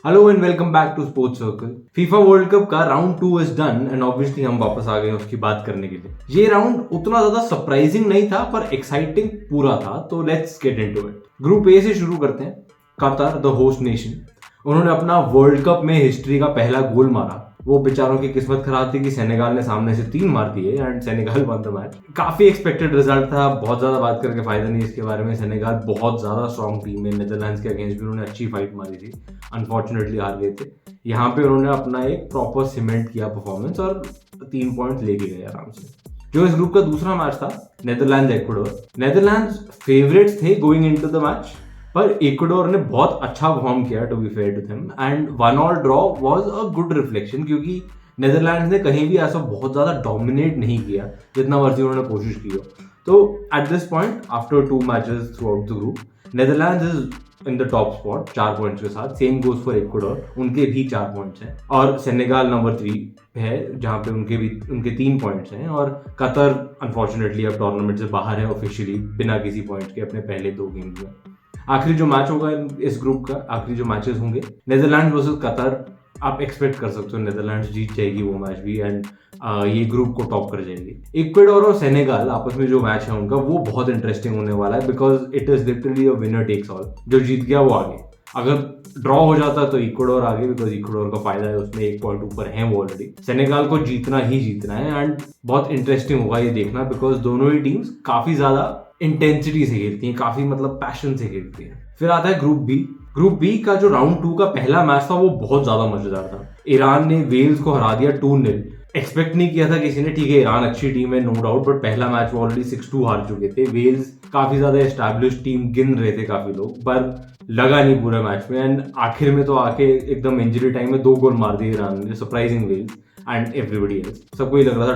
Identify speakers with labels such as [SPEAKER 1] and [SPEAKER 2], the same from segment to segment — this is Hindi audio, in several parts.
[SPEAKER 1] Hello and welcome back to sports circle. FIFA world cup का round 2 is done and obviously हम वापस आ गए उसकी बात करने के लिए। ये राउंड उतना ज्यादा सरप्राइजिंग नहीं था पर एक्साइटिंग पूरा था, तो let's get into it. Group A से शुरू करते हैं। कतर द होस्ट नेशन, उन्होंने अपना वर्ल्ड कप में हिस्ट्री का पहला गोल मारा। वो बेचारों की किस्मत खराब थी कि सेनेगाल ने सामने से 3 मार दिए and Senegal one the match. काफी एक्सपेक्टेड रिजल्ट था, बहुत ज्यादा बात करके फायदा नहीं इसके बारे में। सेनेगाल बहुत ज्यादा स्ट्रॉन्ग टीम है, नेदरलैंड्स के अगेंस्ट भी उन्होंने अच्छी फाइट मारी थी, अनफॉर्चुनेटली हार गए थे। यहाँ पे उन्होंने अपना एक प्रॉपर सीमेंट किया परफॉर्मेंस और 3 पॉइंट लेके गए आराम से। जो इस ग्रुप का दूसरा मैच था, नेदरलैंड्स इक्वाडोर। नेदरलैंड्स फेवरेट्स थे गोइंग इनटू द मैच, पर इक्वाडोर ने बहुत अच्छा परफॉर्म किया to be fair to them and 1-1 draw was a good reflection, क्योंकि नेदरलैंड्स ने कहीं भी ऐसा बहुत ज्यादा डोमिनेट नहीं किया जितना मर्जी उन्होंने कोशिश की हो। तो eight this point after 2 matches through out the group, Netherlands is in the top spot 4 points के साथ। सेम गोज फॉर इक्वाडोर, उनके भी 4 पॉइंट्स हैं। और सेनेगाल नंबर 3 है जहां पे उनके 3 पॉइंट्स हैं। और कतर अनफॉर्चुनेटली अब टूर्नामेंट से बाहर है ऑफिशियली, बिना किसी पॉइंट्स के अपने पहले 2 गेम्स में। आखिरी जो मैच होगा इस ग्रुप का, आखिरी जो मैचेस होंगे, नेदरलैंड वर्सेस कतर। आप एक्सपेक्ट कर सकते हो नेदरलैंड्स जीत जाएगी वो मैच भी एंड ये ग्रुप को टॉप कर जाएगी। इक्वाडोर और सेनेगाल आपस में जो मैच है उनका, वो बहुत इंटरेस्टिंग होने वाला है because it is literally a winner takes all. जो जीत गया वो आगे, अगर ड्रॉ हो जाता तो इक्वाडोर आगे, बिकॉज इक्वाडोर का फायदा है, उसमें 1 पॉइंट ऊपर है वो ऑलरेडी। सेनेगाल को जीतना ही जीतना है एंड बहुत इंटरेस्टिंग होगा ये देखना, बिकॉज दोनों ही टीम्स काफी ज्यादा इंटेंसिटी से खेलती हैं, काफी मतलब पैशन से खेलती हैं। फिर आता है ग्रुप बी। ग्रुप बी का जो राउंड 2 का पहला मैच था वो बहुत ज्यादा मजेदार था। ईरान ने वेल्स को हरा दिया 2-0। एक्सपेक्ट नहीं किया था किसी ने, ठीक है ईरान अच्छी टीम है नो डाउट, बट पहला मैच वो ऑलरेडी 6-2 हार चुके थे। वेल्स काफी ज्यादा एस्टैब्लिश टीम गिन रहे थे काफी लोग, पर लगा नहीं पूरे मैच में एंड आखिर में तो आके एकदम इंजरी टाइम में 2 गोल मार दिए ईरान ने, surprising Wales and everybody else. सबको ही लग रहा था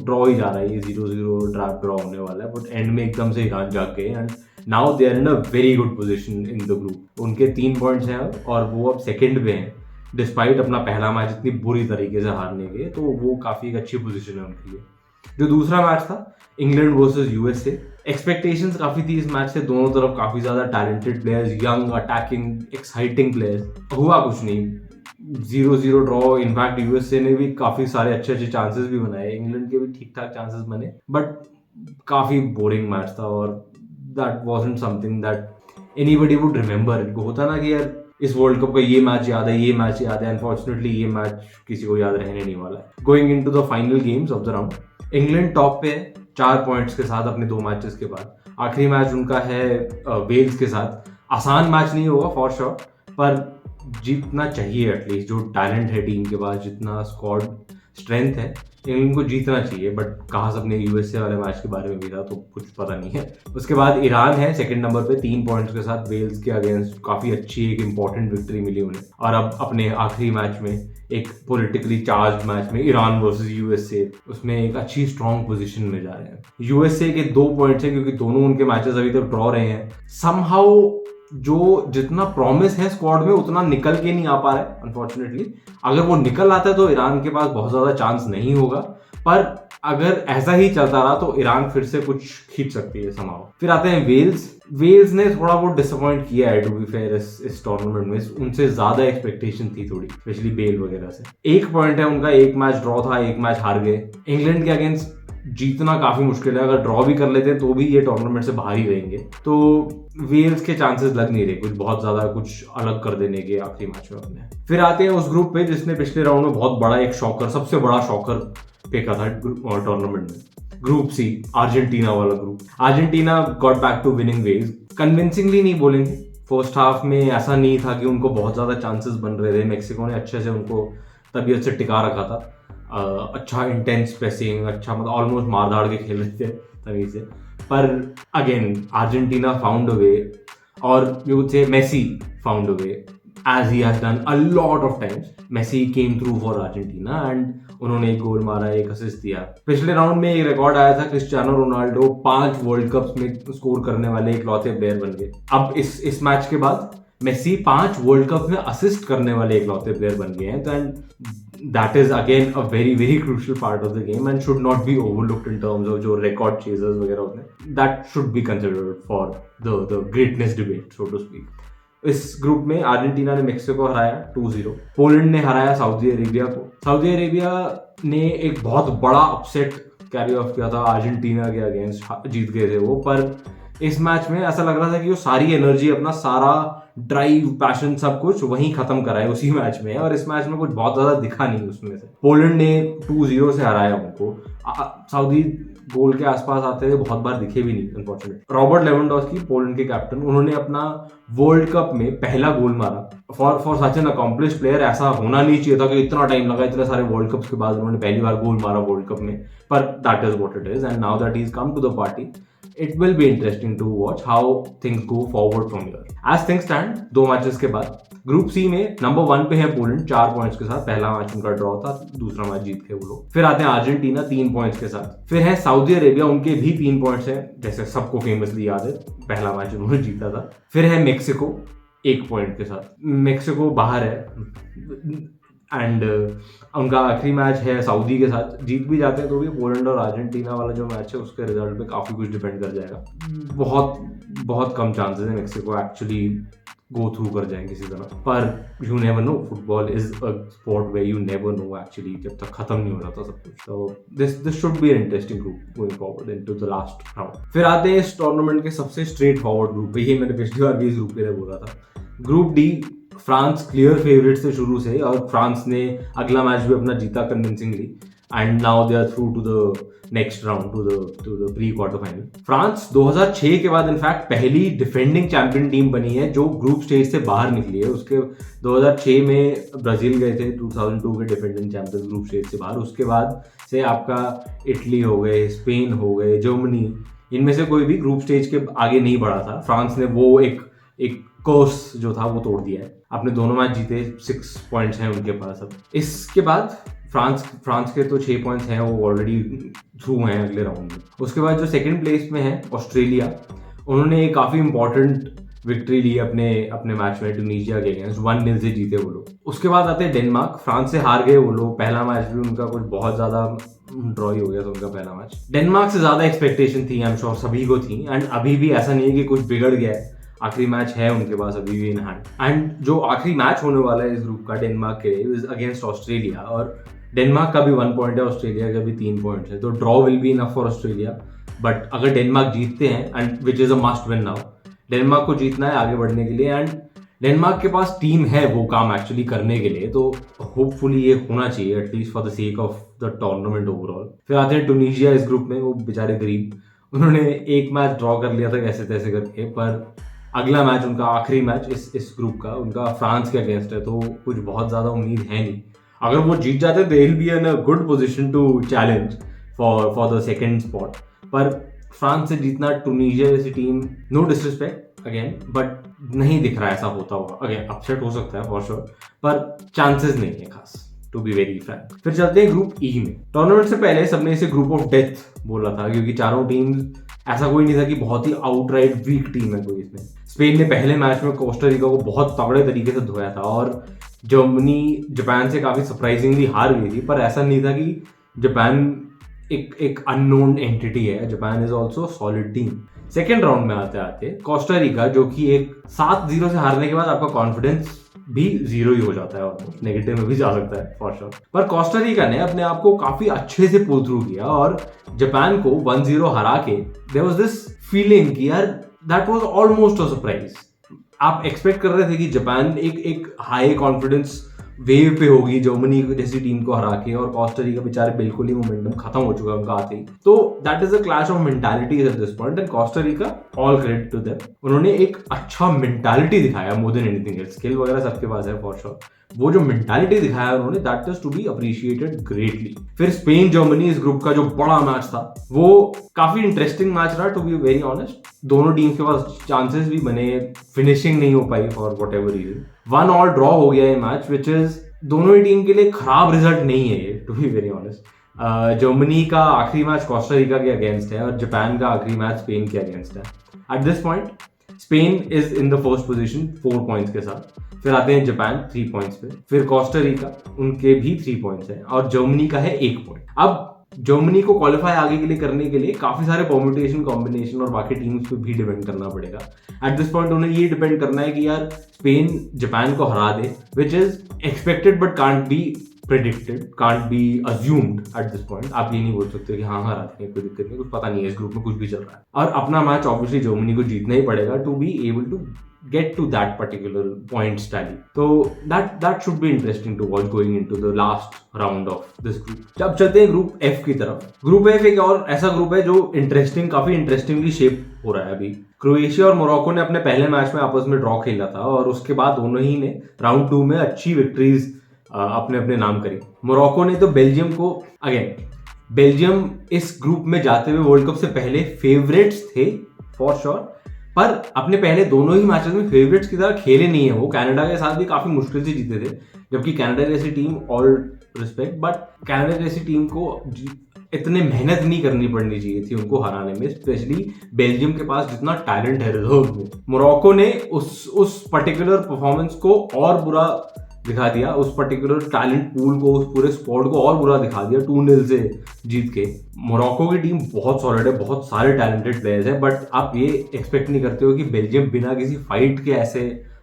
[SPEAKER 1] ड्रॉ ही जा रहा है, ये 0-0 ड्रॉप ड्रॉ होने वाला है, बट एंड में एकदम से ईरान जाग गए and now they are in a very good position in the group. उनके 3 पॉइंट्स हैं और वो अब सेकंड पे हैं, डिस्पाइट अपना पहला मैच इतनी बुरी तरीके से हारने के। तो वो काफी एक अच्छी पोजीशन है उनके लिए। जो दूसरा मैच था, इंग्लैंड वर्सेस यूएसए। एक्सपेक्टेशंस काफी थी इस मैच से, दोनों तरफ काफी ज्यादा talented players, young attacking exciting players. हुआ कुछ नहीं, 0-0 ड्रॉ। इनफैक्ट यूएसए ने भी काफी सारे अच्छे अच्छे चांसेस भी बनाए, इंग्लैंड के भी ठीक ठाक चांसेस बने, बट काफी बोरिंग मैच था और that wasn't something that anybody would remember. इनको होता ना कि यार इस वर्ल्ड कप का ये मैच याद है, ये मैच याद है। अनफॉर्चुनेटली ये मैच किसी को याद रहने नहीं वाला है। Going into the final games of the round, England top पे है 4 पॉइंट्स के साथ अपने 2 मैचेस के बाद। आखिरी मैच उनका है वेल्स के साथ। आसान मैच नहीं होगा फॉर श्योर, पर जीतना चाहिए एटलीस्ट। जो टैलेंट है टीम के पास, जितना स्क्वाड स्ट्रेंथ है, इंग्लैंड को जीतना चाहिए। बट कहा सबने यूएसए वाले मैच के बारे में भी था, तो कुछ पता नहीं है। उसके बाद ईरान है सेकंड नंबर पे 3 पॉइंट्स के साथ वेल्स के अगेंस्ट। काफी अच्छी एक इंपॉर्टेंट विक्ट्री मिली उन्हें, और अब अपने आखिरी मैच में एक पॉलिटिकली चार्ज मैच में ईरान वर्सेस यूएसए, उसमें एक अच्छी स्ट्रॉन्ग पोजीशन में जा रहे हैं। यूएसए के 2 पॉइंट्स हैं क्योंकि दोनों उनके मैचेस अभी तक ड्रॉ रहे हैं। समहाउ जो जितना प्रॉमिस है स्क्वाड में उतना निकल के नहीं आ पा रहा है अनफॉर्चुनेटली। अगर वो निकल आता है तो ईरान के पास बहुत ज्यादा चांस नहीं होगा, पर अगर ऐसा ही चलता रहा तो ईरान फिर से कुछ खींच सकती है समाओ। फिर आते हैं वेल्स। वेल्स ने थोड़ा बहुत डिसअपॉइंट किया है टू बी फेयर इस टूर्नामेंट में। उनसे ज्यादा एक्सपेक्टेशन थी थोड़ी, स्पेशली बेल वगैरह से। 1 पॉइंट है उनका, 1 मैच ड्रॉ था, 1 मैच हार गए। इंग्लैंड के अगेंस्ट जीतना काफी मुश्किल है, अगर ड्रॉ भी कर लेते हैं तो भी ये टूर्नामेंट से बाहर ही रहेंगे। तो वेल्स के चांसेस लग नहीं रहे कुछ बहुत ज्यादा कुछ अलग कर देने के आखिरी मैच में अपने। फिर आते हैं उस ग्रुप पे जिसने पिछले राउंड में बहुत बड़ा एक शॉकर, सबसे बड़ा शॉकर फेंका था टूर्नामेंट में, ग्रुप सी, अर्जेंटीना वाला group. Argentina got back to winning ways, convincingly नहीं बोलेंगे। फर्स्ट हाफ में ऐसा नहीं था कि उनको बहुत ज्यादा चांसेस बन रहे थे, मेक्सिको ने अच्छे से उनको तबीयत से टिका रखा था। अच्छा इंटेंस प्रेसिंग, अच्छा मतलब ऑलमोस्ट मार धाड़ के खेल रहे थे तभी से। पर again Argentina found a way, और you would say Messi found a way as he has done a lot of times. Messi came through for Argentina and उन्होंने 1 गोल मारा, 1 असिस्ट दिया। पिछले राउंड में एक रिकॉर्ड आया था, क्रिस्टियानो रोनाल्डो 5 वर्ल्ड कप्स में स्कोर करने वाले इकलौते प्लेयर बन गए। अब इस मैच के बाद मेसी 5 वर्ल्ड कप में असिस्ट करने वाले इकलौते प्लेयर बन गए हैं। तो and that is again a very crucial part of the game and should not be overlooked in terms of जो record chasers वगैरह होते हैं, that should be considered for the greatness debate so to speak. इस ग्रुप में अर्जेंटीना ने मेक्सिको को हराया 2-0। पोलैंड ने हराया सऊदी अरेबिया को। सऊदी अरेबिया ने एक बहुत बड़ा अपसेट कैरी ऑफ किया था अर्जेंटीना के अगेंस्ट, जीत गए थे वो। पर इस मैच में ऐसा लग रहा था कि वो सारी एनर्जी, अपना सारा ड्राइव, पैशन, सब कुछ वहीं खत्म कराए उसी मैच में, और इस मैच में कुछ बहुत ज्यादा दिखा नहीं उसमें से। पोलैंड ने 2-0 से हराया उनको। सऊदी गोल के आसपास आते हुए बहुत बार दिखे भी नहीं अनफॉर्चुनेट। रॉबर्ट लेवेंडोव्स्की, पोलैंड के कैप्टन, उन्होंने अपना वर्ल्ड कप में पहला गोल मारा। For such an accomplish player ऐसा होना नहीं चाहिए था कि इतना टाइम लगा, इतने सारे वर्ल्ड कप्स के बाद उन्होंने पहली बार गोल मारा वर्ल्ड कप में, पर that is what it is. And now that he is come to the party, it will be interesting to watch how things go forward from here. As things stand, 2 matches के बाद ग्रुप सी में नंबर 1 पे है पोलैंड 4 पॉइंट्स के साथ। पहला मैच उनका ड्रॉ था, दूसरा मैच जीत गए वो लोग। फिर आते हैं अर्जेंटीना 3 पॉइंट्स के साथ। फिर है सऊदी अरेबिया, उनके भी 3 पॉइंट्स हैं, जैसे सबको फेमसली याद है, पहला मैच उन्होंने जीता था। फिर है मेक्सिको 1 पॉइंट के साथ। मेक्सिको बाहर है एंड उनका आखिरी मैच है सऊदी के साथ। जीत भी जाते हैं तो भी पोलैंड और अर्जेंटीना वाला जो मैच है उसके रिजल्ट पे काफी कुछ डिपेंड कर जाएगा। बहुत बहुत कम चांसेस है मेक्सिको एक्चुअली गो थ्रू कर जाएंगे किसी तरह, पर you never know, football is a sport way you never know actually, जब तक खत्म नहीं हो जाता सब कुछ। तो this should be an interesting group going forward into the last round. फिर आते हैं इस टूर्नामेंट के सबसे स्ट्रेट फॉरवर्ड ग्रुप पे, ये मैंने पिछली बार भी इस ग्रुप के लिए बोला था। Group D, France clear favourite से शुरू से, और फ्रांस ने अगला मैच भी अपना जीता convincingly, and now they are through to the next round, to the pre quarter final. France 2006 के बाद इनफैक्ट पहली डिफेंडिंग चैंपियन टीम बनी है जो ग्रुप स्टेज से बाहर निकली है। उसके 2006 में ब्राजील गए थे, 2002 के डिफेंडिंग चैंपियन ग्रुप स्टेज से बाहर। उसके बाद से आपका इटली हो गए, स्पेन हो गए, जर्मनी, इनमें से कोई भी ग्रुप स्टेज के आगे नहीं बढ़ा था। फ्रांस ने वो एक कोर्स जो था वो तोड़ दिया है, अपने दोनों मैच जीते, 6 पॉइंट्स हैं उनके पास अब। इसके बाद फ्रांस के तो 6 पॉइंट्स हैं, वो ऑलरेडी थ्रू हैं अगले राउंड में। उसके बाद जो सेकंड प्लेस में है ऑस्ट्रेलिया, उन्होंने काफी इंपॉर्टेंट विक्ट्री ली अपने मैच में ट्यूनीशिया के अगेंस्ट, 1-0 से जीते वो लोग। उसके बाद आते हैं डेनमार्क, फ्रांस से हार गए वो लोग। पहला मैच भी उनका कुछ बहुत ज्यादा ड्रॉ ही हो गया था उनका पहला मैच। डेनमार्क से ज्यादा एक्सपेक्टेशन थी, आई एम श्योर सभी को थी, एंड अभी भी ऐसा नहीं है कि कुछ बिगड़ गया है। आखिरी मैच है उनके पास अभी भी इन हैंड, एंड जो आखिरी मैच होने वाला है इस ग्रुप का डेनमार्क के लिए अगेंस्ट ऑस्ट्रेलिया, और डेनमार्क का भी 1 पॉइंट है, ऑस्ट्रेलिया का भी 3 पॉइंट्स है, तो draw will be enough for Australia. But अगर डेनमार्क जीतते हैं, and which is a must win now, Denmark को जीतना है आगे बढ़ने के लिए, एंड डेनमार्क के पास टीम है वो काम एक्चुअली करने के लिए, तो होपफुली ये होना चाहिए at least for the sake of the tournament overall. फिर आते हैं ट्यूनीशिया इस ग्रुप में, वो बेचारे गरीब, उन्होंने एक मैच ड्रॉ कर लिया था कैसे तैसे करके, पर अगला मैच उनका आखिरी मैच इस ग्रुप का उनका फ्रांस के अगेंस्ट है, तो कुछ बहुत ज्यादा उम्मीद है नहीं। अगर वो जीत जाते they will be in a good position to challenge for the second spot, पर फ्रांस से जीतना ट्यूनीशिया जैसी team, no disrespect again, but नहीं दिख रहा ऐसा होता हुआ। अगेन अपसेट हो सकता है फॉर श्योर, पर चांसेस नहीं है खास, टू बी वेरी फ्रैंक। फिर चलते हैं ग्रुप ई में। टूर्नामेंट से पहले सबने इसे ग्रुप ऑफ डेथ बोला था, क्योंकि चारों टीम, ऐसा कोई नहीं था कि बहुत ही आउटराइट वीक टीम है कोई इसमें। स्पेन ने पहले मैच में कोस्टा रिका को बहुत तगड़े तरीके से धोया था, और जर्मनी जापान से काफी सरप्राइजिंगली हार गई थी, पर ऐसा नहीं था कि जापान एक अननोन एंटिटी है। Japan is also solid team. Second round में आते आते कोस्टा रिका, जो कि एक 7-0 से हारने के बाद आपका कॉन्फिडेंस भी 0 ही हो जाता है, ऑलमोस्ट नेगेटिव में भी जा सकता है फॉर श्योर। पर कोस्टा रिका ने अपने आप को काफी अच्छे से पुल थ्रू किया, और जापान को 1-0 हरा के देयर वाज दिस फीलिंग कि यार that was almost a surprise. आप एक्सपेक्ट कर रहे थे कि जापान एक हाई कॉन्फिडेंस वेव पे होगी जर्मनी जैसी टीम को हरा के, और कोस्टा रिका बेचारे बिल्कुल ही मोमेंटम खत्म हो चुका है उनका आते ही। तो that is a clash of mentalities at this point, and Costa Rica, all credit to them, उन्होंने एक अच्छा मेंटालिटी दिखाया more than anything else. Skill वगैरह सबके पास है फॉर श्योर, वो जो मेंटालिटी दिखाया उन्होंने, that is to be appreciated greatly. फिर स्पेन जर्मनी इस ग्रुप का जो बड़ा मैच था, वो काफी इंटरेस्टिंग मैच रहा टू बी वेरी ऑनेस्ट। दोनों टीम के पास चांसेस भी बने, फिनिशिंग नहीं हो पाई फॉर व्हाटएवर रीजन। 1-1 ड्रॉ हो गया ये मैच, विच इज दोनों ही टीम के लिए खराब रिजल्ट नहीं है ये, to be very honest. Germany का आखिरी मैच कोस्टा रिका के अगेंस्ट है, और जापान का आखिरी मैच स्पेन के अगेंस्ट है। At this point Spain is in the first position 4 points के साथ। फिर आते हैं जापान 3 पॉइंट्स पे, फिर कोस्टा रिका, उनके भी 3 पॉइंट्स हैं, और जर्मनी का है 1 पॉइंट। अब जर्मनी को क्वालिफाई आगे के लिए करने के लिए काफी सारे परम्यूटेशन कॉम्बिनेशन और बाकी टीम्स पे भी डिपेंड करना पड़ेगा। एट दिस पॉइंट उन्हें ये डिपेंड करना है कि यार स्पेन जापान को हरा दे, which is expected but can't be predicted, can't be assumed at this point. आप ये नहीं बोल सकते कि हाँ हरा देंगे, कोई दिक्कत नहीं, कुछ पता नहीं है, इस ग्रुप में कुछ भी चल रहा है। और अपना मैच ऑब्वियसली जर्मनी को जीतना ही पड़ेगा to be able to get to that particular points tally. So that should be interesting to watch going into the last round of this group. जब चलते हैं ग्रुप एफ की तरफ। ग्रुप एफ एक और ऐसा ग्रुप है जो काफी इंटरेस्टिंगली शेप हो रहा है अभी। क्रोएशिया और मोरक्को ने अपने पहले मैच में आपस में ड्रॉ खेला था और उसके बाद दोनों ही ने राउंड 2 में अच्छी विक्ट्रीज अपने अपने नाम करी। मोरक्को ने तो बेल्जियम को, अगेन बेल्जियम इस ग्रुप में जाते हुए वर्ल्ड कप से पहले फेवरेट्स थे फॉर श्योर, पर अपने पहले दोनों ही मैचेस में फेवरेट्स की तरह खेले नहीं है। वो कनाडा के साथ भी काफी मुश्किल से जीते थे, जबकि कनाडा जैसी team, all respect, but Canada जैसी टीम को इतने मेहनत नहीं करनी पड़नी चाहिए थी उनको हराने में, स्पेशली बेल्जियम के पास जितना टैलेंट है रिजर्व में। मोरक्को ने उस पर्टिकुलर परफॉर्मेंस को और बुरा दिखा दिया, उस पर्टिकुलर टैलेंट पूल को, उस पूरे स्क्वाड को और बुरा दिखा दिया 2-0 से जीत के। मोरक्को की टीम बहुत सॉलिड है, बहुत सारे टैलेंटेड प्लेयर्स हैं, बट आप ये एक्सपेक्ट नहीं करते हो कि बेल्जियम बिना किसी फाइट के ऐसे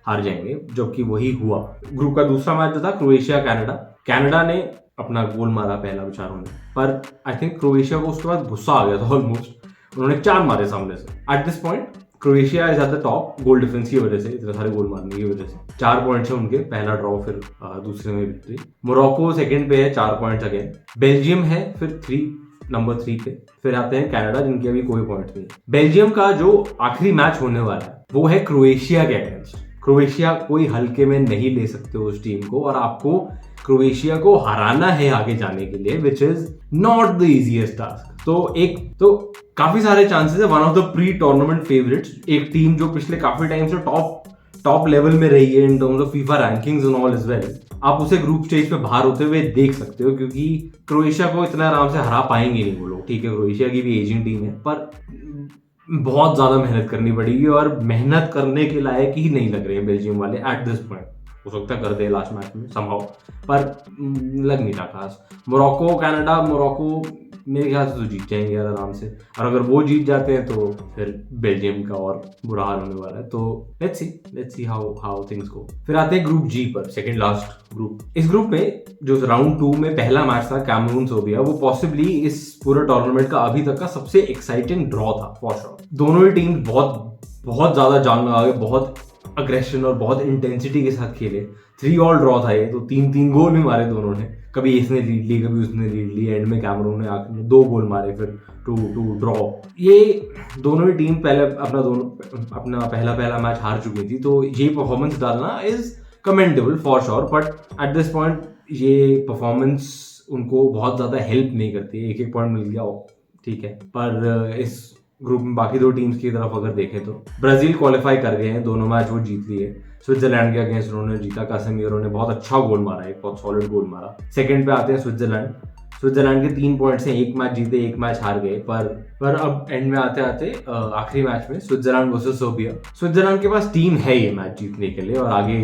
[SPEAKER 1] हार जाएंगे, जबकि वही हुआ। ग्रुप का दूसरा मैच जो था क्रोएशिया कनाडा, कनाडा ने अपना गोल मारा पहला बेचारों ने, पर आई थिंक क्रोएशिया को उसके बाद गुस्सा आ गया था ऑलमोस्ट, उन्होंने 4 मारे सामने से। Eight this point Croatia is at the top goal difference की वजह से, इतने सारे गोल मारने की वजह से। 4 पॉइंट्स है उनके, पहला ड्रॉ फिर दूसरे में विक्ट्री। मोरक्को सेकंड पे है 4 पॉइंट्स अगेन। बेल्जियम है फिर नंबर 3 पे, फिर आते हैं कनाडा जिनके अभी कोई पॉइंट नहीं। बेल्जियम का जो आखिरी मैच होने वाला है वो है क्रोएशिया के अगेंस्ट। क्रोएशिया कोई हल्के में नहीं ले सकते उस टीम को, और आपको क्रोएशिया को हराना है आगे जाने के लिए, which is not the easiest task. तो काफी सारे चांसेस है one of the pre tournament favourites, एक टीम जो पिछले काफी टाइम से टॉप लेवल में रही है in terms of FIFA rankings and all is well, आप उसे ग्रुप स्टेज पे बाहर होते हुए देख सकते हो, क्योंकि क्रोएशिया को इतना आराम से हरा पाएंगे नहीं वो लोग। ठीक है, क्रोएशिया की भी एजिंग टीम है, पर बहुत ज्यादा मेहनत करनी पड़ेगी और मेहनत करने के लायक ही नहीं लग रहे हैं बेल्जियम वाले एट दिस पॉइंट। हो सकता है कर दे लास्ट मैच में समहाउ, पर लग नहीं रहा खास। मोरक्को कनाडा, मोरक्को मेरे ख्याल से तो जीत जाएंगे यार आराम से, और अगर वो जीत जाते हैं तो फिर बेल्जियम का और बुरा हाल होने वाला है। तो let's see how things go. फिर आते हैं ग्रुप जी पर, सेकंड लास्ट ग्रुप। इस ग्रुप में जो राउंड 2 में पहला मैच था कैमरून सर्बिया, वो पॉसिबली इस पूरे टूर्नामेंट का अभी तक का सबसे एक्साइटिंग ड्रॉ था फॉर श्योर। दोनों ही टीम बहुत ज्यादा जान लगा के, बहुत अग्रेशन और बहुत इंटेंसिटी के साथ खेले। 3 ऑल ड्रॉ था ये, तो 3-3 गोल भी मारे दोनों ने, कभी इसने लीड ली कभी उसने लीड ली, एंड में कैमरून ने आखिर में 2 गोल मारे, फिर 2-2 ड्रॉ। ये दोनों ही टीम पहले अपना पहला मैच हार चुकी थी, तो ये परफॉर्मेंस डालना is commendable for sure, but at this point ये परफॉर्मेंस उनको बहुत ज्यादा हेल्प नहीं करती है। 1-1 पॉइंट मिल गया ठीक है, पर इस ग्रुप में बाकी 2 टीम्स की तरफ अगर देखें तो ब्राजील क्वालिफाई कर गए हैं, दोनों मैच वो जीत लिए। स्विट्जरलैंड के अगेंस्ट उन्होंने जीता, कासेमीरो ने बहुत अच्छा गोल मारा, एक बहुत सॉलिड गोल मारा। सेकंड पे आते हैं स्विट्जरलैंड के 3 पॉइंट्स हैं, 1 मैच जीते 1 मैच हार गए, पर अब एंड में आते आखिरी मैच में स्विट्जरलैंड वर्सेस सर्बिया, स्विट्जरलैंड के पास टीम है ये मैच जीतने के लिए और आगे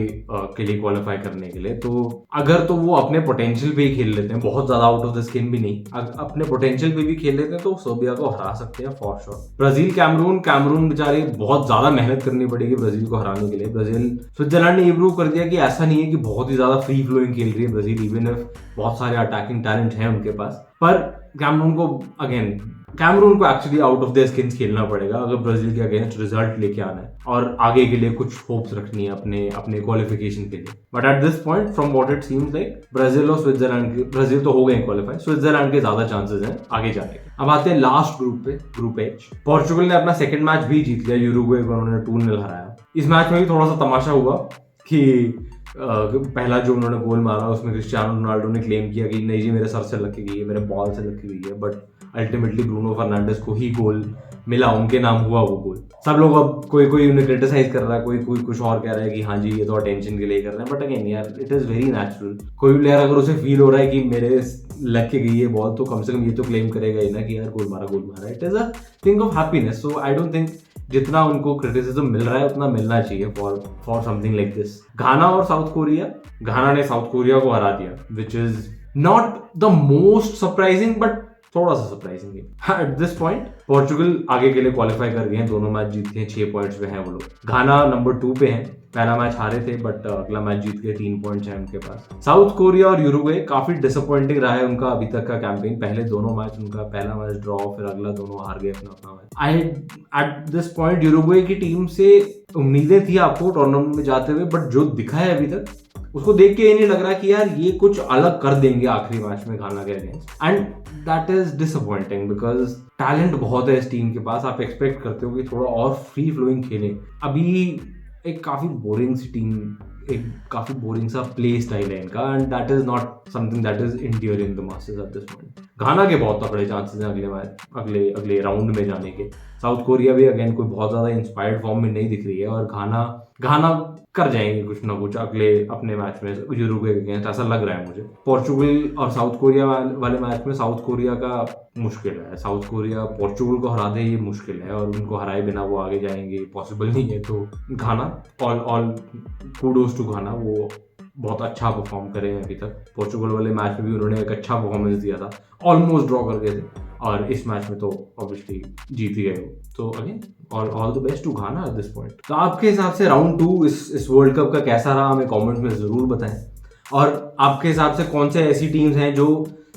[SPEAKER 1] के लिए क्वालिफाई करने के लिए। तो अगर तो वो अपने पोटेंशियल पे ही खेल लेते हैं, बहुत ज्यादा आउट ऑफ द स्किन भी नहीं, अपने पोटेंशियल पे भी खेल लेते हैं तो सर्बिया को हरा सकते हैं फॉर श्योर। ब्राजील कैमरून बेचारे बहुत ज्यादा मेहनत करनी पड़ेगी ब्राजील को हराने के लिए। स्विट्जरलैंड ने ये प्रूव कर दिया कि ऐसा नहीं है कि बहुत ही ज्यादा फ्री फ्लोइंग खेल रही है ब्राजील, इवन इफ बहुत सारे अटैकिंग टैलेंट हैं उनके पास, पर कैमरून को actually out of the skins खेलना पड़ेगा अगर ब्राजील के अगेंस्ट रिजल्ट लेके आना है और आगे के लिए कुछ होप्स रखनी है अपने क्वालिफिकेशन के लिए। But at this point from what it seems like Brazil और ब्राजील तो हो गए क्वालिफाई, स्विट्जरलैंड के ज्यादा चांसेस हैं आगे जाने के। अब आते हैं लास्ट ग्रुप पे, ग्रुप एच। पोर्चुगल ने अपना सेकंड मैच भी जीत लिया, यूरुग्वे को उन्होंने 2-0 हराया। इस मैच में भी थोड़ा सा तमाशा हुआ कि पहला जो उन्होंने गोल मारा उसमें क्रिस्टियानो रोनाल्डो ने क्लेम किया कि नहीं जी मेरे सर से लग के गई है, मेरे बॉल से लग के गई है, बट अल्टीमेटली ब्रूनो फर्नांडिस को ही गोल मिला, उनके नाम हुआ वो गोल। सब लोग अब कोई उन्हें क्रिटिसाइज कर रहा है, कोई कुछ और कह रहा है कि हाँ जी ये तो अटेंशन के लिए कर रहे हैं, बट अगेन यार इट इज वेरी नेचुरल। कोई प्लेयर अगर उसे फील हो रहा है कि मेरे लग के गई है बॉल, तो कम से कम ये तो क्लेम करेगा ही ना कि यार गोल मारा। It is a thing of happiness. So I don't think जितना उनको क्रिटिसिज्म मिल रहा है उतना मिलना चाहिए फॉर समथिंग लाइक दिस। घाना और साउथ कोरिया, घाना ने साउथ कोरिया को हरा दिया, which is not the most surprising, but थोड़ा सा surprising game. Eight this point Portugal आगे के लिए क्वालिफाई कर गए हैं, दोनों मैच जीत गए, 6 पॉइंट्स पे हैं वो लोग। घाना नंबर 2 पे हैं, पहला मैच हारे थे बट अगला मैच जीत गए, 3 पॉइंट्स हैं उनके पास। साउथ कोरिया और यूरुग्वे काफी डिसअपॉइंटिंग रहा है उनका अभी तक का कैंपेन। पहले दोनों मैच उनका, पहला मैच ड्रॉ, फिर अगला दोनों हार गए अपना अपना match. I eight this point Uruguay की टीम से उम्मीदें थी आपको टूर्नामेंट में जाते हुए, बट जो दिखा है अभी तक उसको देख के ये नहीं लग रहा कि यार ये कुछ अलग कर देंगे आखिरी मैच में घाना के against, and that is disappointing because talent बहुत है इस टीम के पास। आप एक्सपेक्ट करते हो कि थोड़ा और फ्री फ्लोइंग खेलें। अभी एक काफी बोरिंग सी टीम, एक काफी बोरिंग सा प्ले स्टाइल है इनका, and that is not something that is enduring the masses at this point. Ghana के बहुत तगड़े चांसेस हैं अगले राउंड में जाने के। साउथ कोरिया भी अगेन कोई बहुत ज्यादा इंस्पायर्ड फॉर्म में नहीं दिख रही है, और घाना कर जाएंगे कुछ ना कुछ अगले अपने मैच में यूरुग्वे के अगेंस्ट, ऐसा लग रहा है मुझे। पोर्चुगल और साउथ कोरिया वाले मैच में साउथ कोरिया का मुश्किल है। साउथ कोरिया पोर्चुगल को हरा दे ये मुश्किल है, और उनको हराए बिना वो आगे जाएंगे पॉसिबल नहीं है। तो घाना ऑल कूडोज टू घाना, वो बहुत अच्छा परफॉर्म करे हैं अभी तक। पोर्चुगल वाले मैच में भी उन्होंने एक अच्छा परफॉर्मेंस दिया था, ऑलमोस्ट ड्रॉ कर गए थे, और इस मैच में तो ऑब्वियसली जीत ही गए वो। तो again all the best to Ghana at this point. तो आपके हिसाब से राउंड 2 इस वर्ल्ड कप का कैसा रहा, हमें कमेंट्स में जरूर बताएं। और आपके हिसाब से कौन से ऐसी टीम्स हैं जो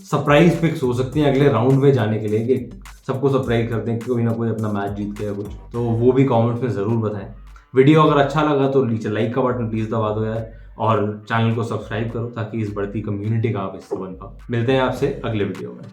[SPEAKER 1] सरप्राइज पिक्स हो सकती हैं अगले राउंड में जाने के लिए, कि सबको सरप्राइज करते हैं कि कोई ना कोई अपना मैच जीत गया कुछ, तो वो भी कमेंट्स में जरूर बताएं। वीडियो अगर अच्छा लगा तो नीचे लाइक का बटन प्लीज दबा दो यार, और चैनल को सब्सक्राइब करो ताकि इस बढ़ती कम्युनिटी का आप हिस्सा बन पाओ। मिलते हैं आपसे अगले वीडियो में।